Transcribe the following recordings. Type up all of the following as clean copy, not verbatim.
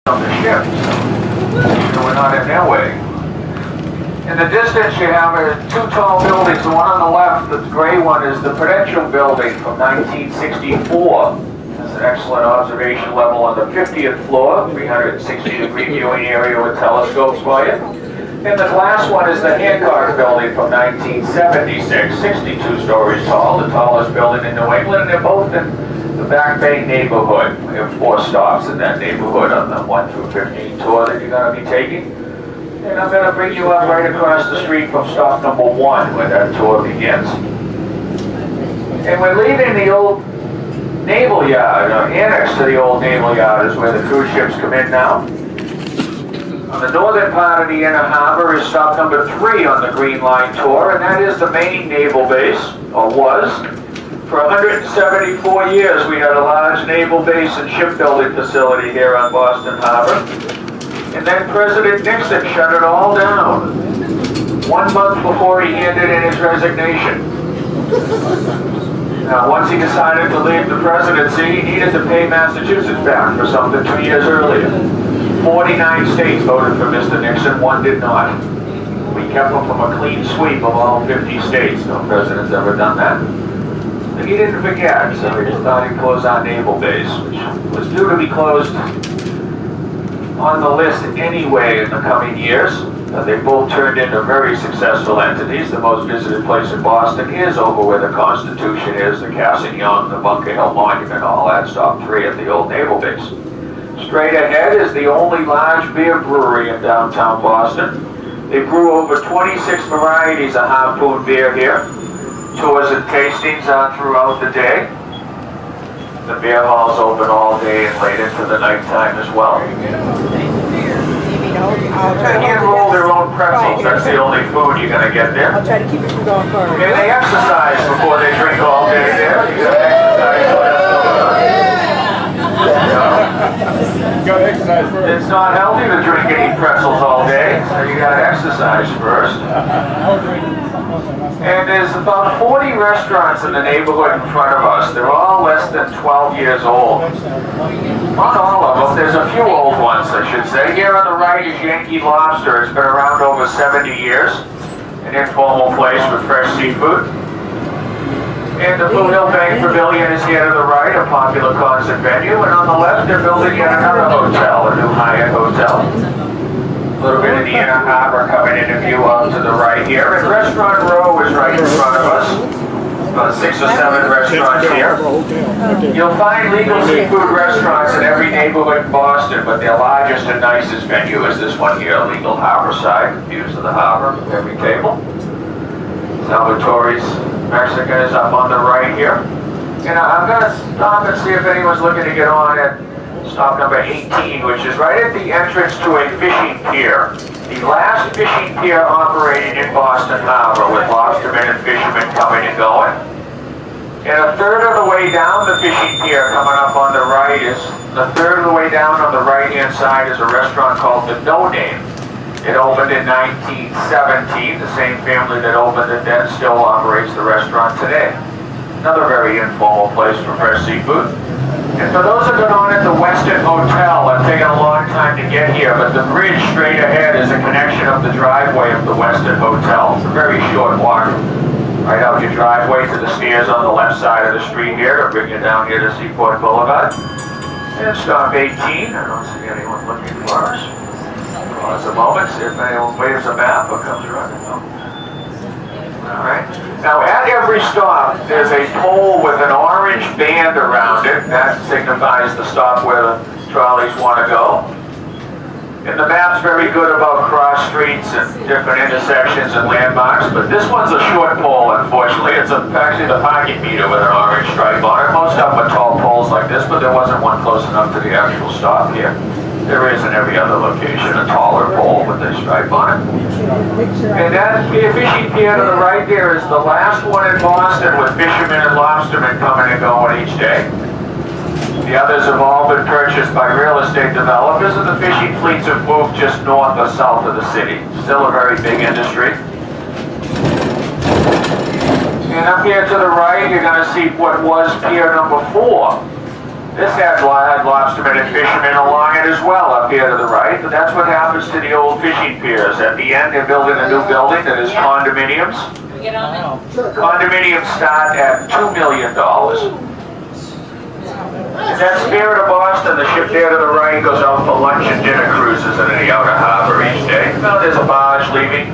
on the ship, so we're not in their way. In the distance, you have two tall buildings. The one on the left, the gray one, is the Prudential Building from 1964. That's an excellent observation level on the 50th floor, 360-degree viewing area with telescopes for you. And the glass one is the Hancock Building from 1976, 62 stories tall, the tallest building in New England, and they're both in the Back Bay neighborhood. We have 4 stops in that neighborhood on the 1 through 15 tour that you're going to be taking. And I'm going to bring you up right across the street from stop number 1 where that tour begins. And we're leaving the old naval yard, or annex to the old naval yard is where the cruise ships come in now. On the northern part of the inner harbor is stop number 3 on the Green Line tour, and that is the main naval base, or was. For 174 years we had a large naval base and shipbuilding facility here on Boston Harbor. And then President Nixon shut it all down 1 month before he handed in his resignation. Now, once he decided to leave the presidency, he needed to pay Massachusetts back for something 2 years earlier. 49 states voted for Mr. Nixon, 1 did not. We kept him from a clean sweep of all 50 states. No president's ever done that. But he didn't forget, so he just thought he'd close our naval base, which was due to be closed on the list anyway in the coming years. They both turned into very successful entities. The most visited place in Boston is over where the Constitution is, the Cassin Young, the Bunker Hill Monument, all that, stop 3 at the old naval base. Straight ahead is the only large beer brewery in downtown Boston. They brew over 26 varieties of Harpoon beer here. Tours and tastings are throughout the day. The beer hall's open all day and late into the nighttime as well. They hand roll their own pretzels. That's the only food you're going to get there. I'll try to keep it from going further. And they exercise before they drink all day there. You got to exercise. You gotta exercise first. It's not healthy to drink and eat pretzels all day, so you got to exercise first. And there's about 40 restaurants in the neighborhood in front of us. They're all less than 12 years old. Not all of them. There's a few old ones, I should say. Here on the right is Yankee Lobster. It's been around over 70 years. An informal place with fresh seafood. And the Blue Hill Bank Pavilion is here to the right, a popular concert venue. And on the left, they're building yet another hotel, a new Hyatt hotel. A little bit of the inner harbor coming into view out to the right here. And Restaurant Row is right in front of us. About 6 or 7 restaurants here. You'll find legal seafood restaurants in every neighborhood in Boston, but their largest and nicest venue is this one here, Legal Harborside. Views of the harbor, every table. Salvatore's Mexican is up on the right here. And I'm going to stop and see if anyone's looking to get on at stop number 18, which is right at the entrance to a fishing pier. The last fishing pier operating in Boston Harbor with lobstermen and fishermen coming and going. And a third of the way down the fishing pier coming up on the right is, the third of the way down on the right-hand side is a restaurant called the No Name. It opened in 1917. The same family that opened it then still operates the restaurant today. Another very informal place for fresh seafood. And for those that got on at the Weston Hotel, it's taken a long time to get here, but the bridge straight ahead is a connection of the driveway of the Weston Hotel. It's a very short walk right out your driveway to the stairs on the left side of the street here to bring you down here to Seaport Boulevard. And stop 18. I don't see anyone looking for us. Pause a moment, see if anyone waves a map or comes running. Alright. Now at every stop, there's a pole with an orange band around it. That signifies the stop where the trolleys want to go. And the map's very good about cross streets and different intersections and landmarks, but this one's a short pole, unfortunately. It's actually the parking meter with an orange stripe on it. Most of them are tall poles like this, but there wasn't one close enough to the actual stop here. There is in every other location a taller pole with a stripe on it. And that fishing pier to the right there is the last one in Boston with fishermen and lobstermen coming and going each day. The others have all been purchased by real estate developers, and the fishing fleets have moved just north or south of the city. Still a very big industry. And up here to the right, you're going to see what was pier number 4. This had lobstermen and fishermen along it as well up here to the right, but that's what happens to the old fishing piers. At the end, they're building a new building that is condominiums. We get on it? Condominiums start at $2 million. That Spirit of Boston, the ship there to the right, goes out for lunch and dinner cruises into the outer harbor each day. Now there's a barge leaving.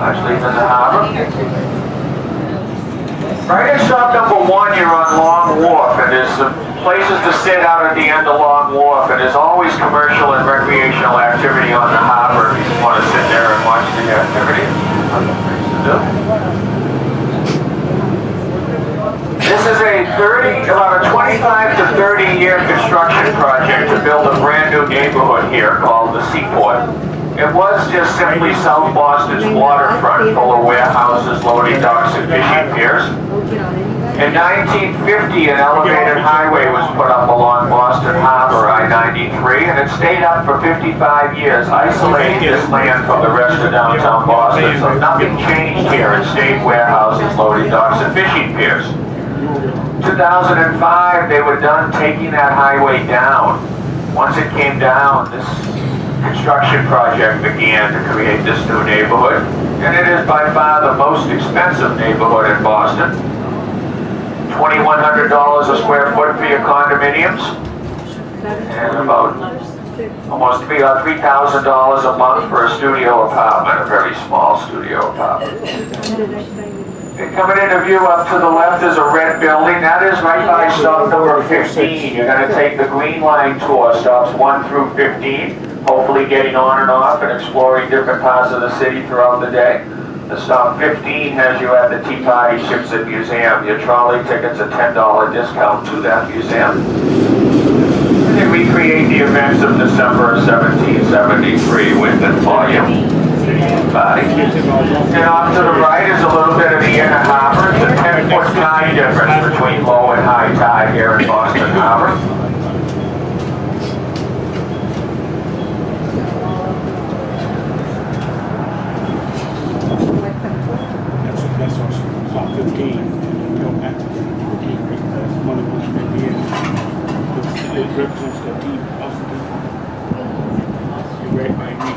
Barge leaving the harbor. Right at stop number 1, you're on Long Wharf, and there's some places to sit out at the end of Long Wharf, and there's always commercial and recreational activity on the harbor if you want to sit there and watch the activity. This is about a 25 to 30 year construction project to build a brand new neighborhood here called the Seaport. It was just simply South Boston's waterfront, full of warehouses, loading docks, and fishing piers. In 1950, an elevated highway was put up along Boston Harbor, I-93, and it stayed up for 55 years, isolating this land from the rest of downtown Boston. So nothing changed here. It stayed warehouses, loading docks, and fishing piers. 2005, they were done taking that highway down. Once it came down, this construction project began to create this new neighborhood, and it is by far the most expensive neighborhood in Boston. $2,100 a square foot for your condominiums, and almost $3,000 a month for a studio apartment, a very small studio apartment. Coming into view up to the left is a red building. That is right by stop number 15. You're going to take the Green Line tour, stops 1 through 15. Hopefully getting on and off and exploring different parts of the city throughout the day. The stop 15 has you at the Tea Party Ships and Museum. Your trolley ticket's a $10 discount to that museum. And they recreate the events of December of 1773 with and for you. Party. And off to the right is a little bit of the inner harbor. It's a 10-foot tide difference between low and high tide here in Boston Harbor. That's on stop 15. Go back to 15. One of which may be in. It represents the deep Boston. You're right by me.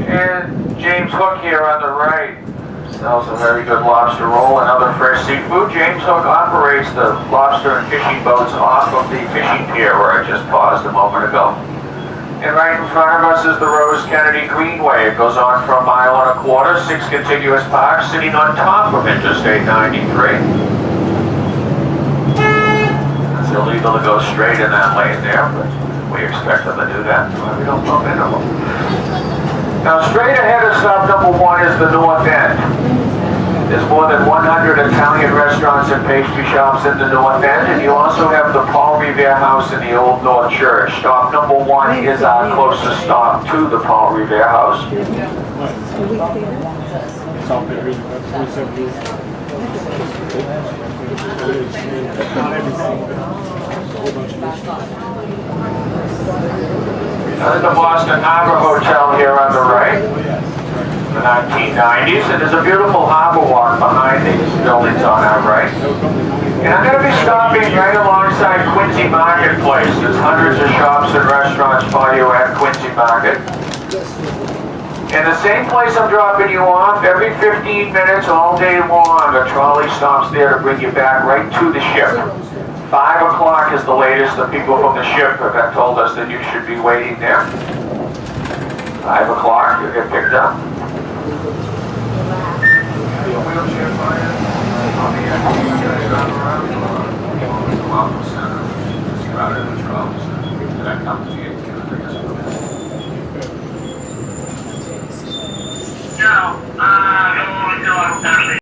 And James Hook here on the right sells a very good lobster roll and other fresh seafood. James Hook operates the lobster and fishing boats off of the fishing pier where I just paused a moment ago. And right in front of us is the Rose Kennedy Greenway. It goes on for 1.25 miles, 6 contiguous parks sitting on top of Interstate 93. It's illegal to go straight in that lane there, but we expect them to do that so we don't bump into them. Now straight ahead of stop number 1 is the North End. There's more than 100 Italian restaurants and pastry shops in the North End, and you also have the Paul Revere House in the Old North Church. Stop number 1 is our closest stop to the Paul Revere House. It's all been really about 27 years. Not everything, but a whole bunch of stuff. There's the Boston Harbor Hotel here on the right, the 1990s, and there's a beautiful harbor walk behind these buildings on our right. And I'm going to be stopping right alongside Quincy Marketplace. There's hundreds of shops and restaurants for you at Quincy Market. And the same place I'm dropping you off, every 15 minutes all day long, a trolley stops there to bring you back right to the ship. 5 o'clock is the latest. The people from the ship have told us that you should be waiting there. 5 o'clock, you'll get picked up.